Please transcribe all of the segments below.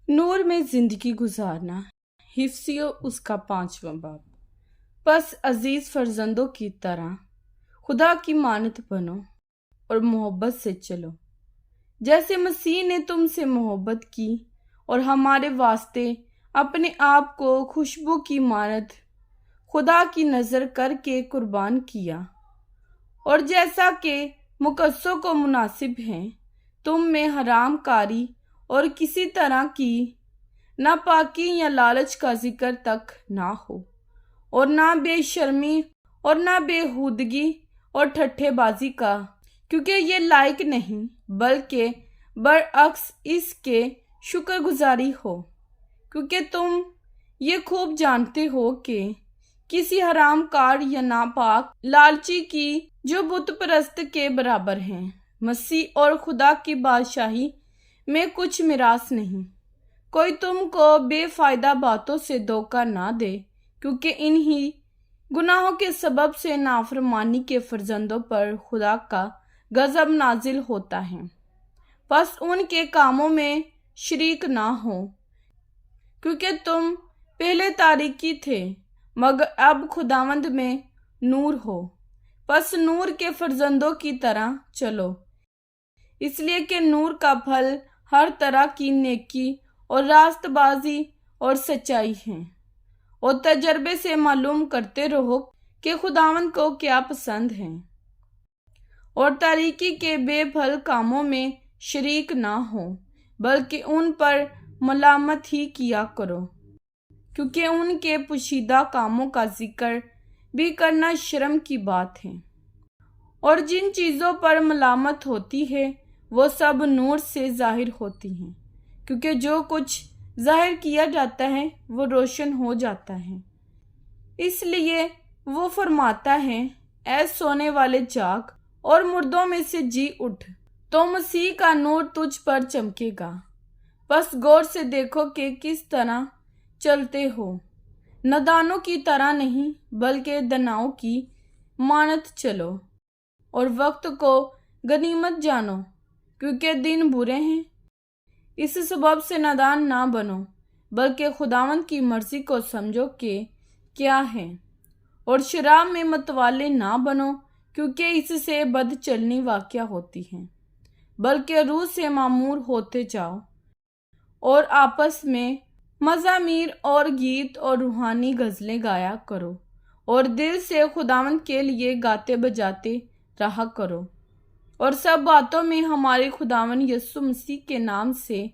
نور میں زندگی گزارنا حفظیو اس کا 5واں باب۔ بس عزیز فرزندوں کی طرح خدا کی مانت بنو اور محبت سے چلو، جیسے مسیح نے تم سے محبت کی اور ہمارے واسطے اپنے آپ کو خوشبو کی مانت خدا کی نظر کر کے قربان کیا، اور جیسا کہ مقدسوں کو مناسب ہے تم میں حرام کاری اور کسی طرح کی ناپاکی یا لالچ کا ذکر تک نہ ہو، اور نہ بے شرمی اور نہ بے ہودگی اور ٹھٹھے بازی کا، کیونکہ یہ لائق نہیں، بلکہ برعکس اس کے شکر گزاری ہو، کیونکہ تم یہ خوب جانتے ہو کہ کسی حرام کار یا ناپاک لالچی کی جو بت پرست کے برابر ہیں مسیح اور خدا کی بادشاہی میں کچھ میراث نہیں۔ کوئی تم کو بے فائدہ باتوں سے دھوکہ نہ دے، کیونکہ انہی گناہوں کے سبب سے نافرمانی کے فرزندوں پر خدا کا غضب نازل ہوتا ہے۔ بس ان کے کاموں میں شریک نہ ہو، کیونکہ تم پہلے تاریکی تھے مگر اب خداوند میں نور ہو۔ بس نور کے فرزندوں کی طرح چلو، اس لیے کہ نور کا پھل ہر طرح کی نیکی اور راست بازی اور سچائی ہے، اور تجربے سے معلوم کرتے رہو کہ خداوند کو کیا پسند ہے، اور تاریکی کے بے پھل کاموں میں شریک نہ ہو، بلکہ ان پر ملامت ہی کیا کرو، کیونکہ ان کے پوشیدہ کاموں کا ذکر بھی کرنا شرم کی بات ہے۔ اور جن چیزوں پر ملامت ہوتی ہے وہ سب نور سے ظاہر ہوتی ہیں، کیونکہ جو کچھ ظاہر کیا جاتا ہے وہ روشن ہو جاتا ہے۔ اس لیے وہ فرماتا ہے، اے سونے والے جاگ اور مردوں میں سے جی اٹھ، تو مسیح کا نور تجھ پر چمکے گا۔ بس غور سے دیکھو کہ کس طرح چلتے ہو، نادانوں کی طرح نہیں بلکہ داناؤں کی مانت چلو، اور وقت کو غنیمت جانو، کیونکہ دن برے ہیں۔ اس سبب سے نادان نہ بنو، بلکہ خداوند کی مرضی کو سمجھو کہ کیا ہے، اور شراب میں متوالے نہ بنو، کیونکہ اس سے بد چلنی واقع ہوتی ہے، بلکہ روح سے معمور ہوتے جاؤ، اور آپس میں مزامیر اور گیت اور روحانی غزلیں گایا کرو، اور دل سے خداوند کے لیے گاتے بجاتے رہا کرو، اور سب باتوں میں ہمارے خداوند یسوع مسیح کے نام سے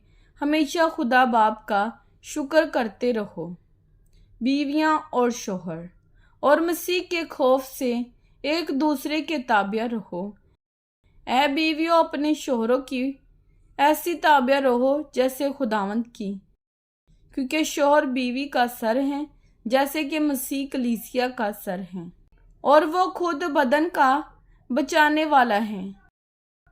ہمیشہ خدا باپ کا شکر کرتے رہو۔ بیویاں اور شوہر اور مسیح کے خوف سے ایک دوسرے کے تابع رہو۔ اے بیویوں، اپنے شوہروں کی ایسی تابع رہو جیسے خداوند کی، کیونکہ شوہر بیوی کا سر ہے، جیسے کہ مسیح کلیسیا کا سر ہے، اور وہ خود بدن کا بچانے والا ہے۔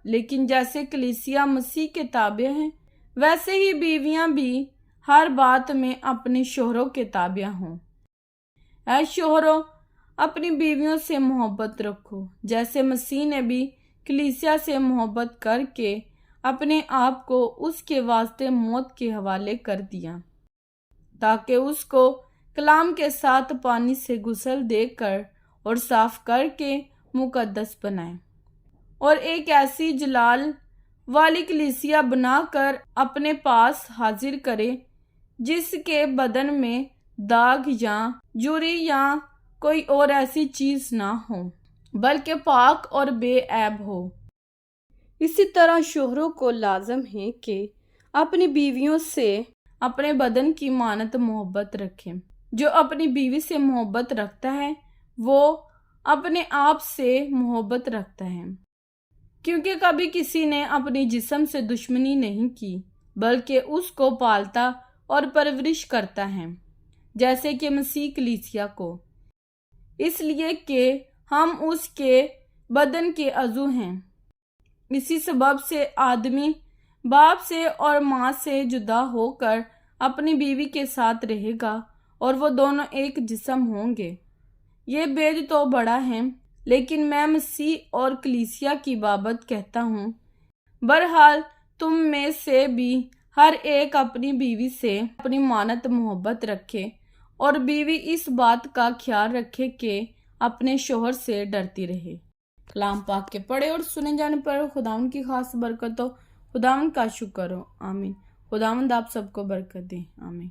لیکن جیسے کلیسیا مسیح کے تابع ہے، ویسے ہی بیویاں بھی ہر بات میں اپنے شوہروں کے تابع ہوں۔ اے شوہروں، اپنی بیویوں سے محبت رکھو، جیسے مسیح نے بھی کلیسیا سے محبت کر کے اپنے آپ کو اس کے واسطے موت کے حوالے کر دیا، تاکہ اس کو کلام کے ساتھ پانی سے غسل دے کر اور صاف کر کے مقدس بنائے، اور ایک ایسی جلال والی کلیسیا بنا کر اپنے پاس حاضر کرے، جس کے بدن میں داغ یا جوری یا کوئی اور ایسی چیز نہ ہو، بلکہ پاک اور بے عیب ہو۔ اسی طرح شوہروں کو لازم ہے کہ اپنی بیویوں سے اپنے بدن کی مانت محبت رکھیں۔ جو اپنی بیوی سے محبت رکھتا ہے وہ اپنے آپ سے محبت رکھتا ہے، کیونکہ کبھی کسی نے اپنی جسم سے دشمنی نہیں کی، بلکہ اس کو پالتا اور پرورش کرتا ہے، جیسے کہ مسیح کلیسیا کو، اس لیے کہ ہم اس کے بدن کے عضو ہیں۔ اسی سبب سے آدمی باپ سے اور ماں سے جدا ہو کر اپنی بیوی کے ساتھ رہے گا، اور وہ دونوں ایک جسم ہوں گے۔ یہ بید تو بڑا ہے، لیکن میں مسیح اور کلیسیا کی بابت کہتا ہوں۔ بہرحال تم میں سے بھی ہر ایک اپنی بیوی سے اپنی مانت محبت رکھے اور بیوی اس بات کا خیال رکھے کہ اپنے شوہر سے ڈرتی رہے۔ کلام پاک کے پڑھے اور سنے جانے پر خداوند کی خاص برکت ہو، خداوند کا شکر ہو۔ آمین۔ خداوند آپ سب کو برکت دے۔ آمین۔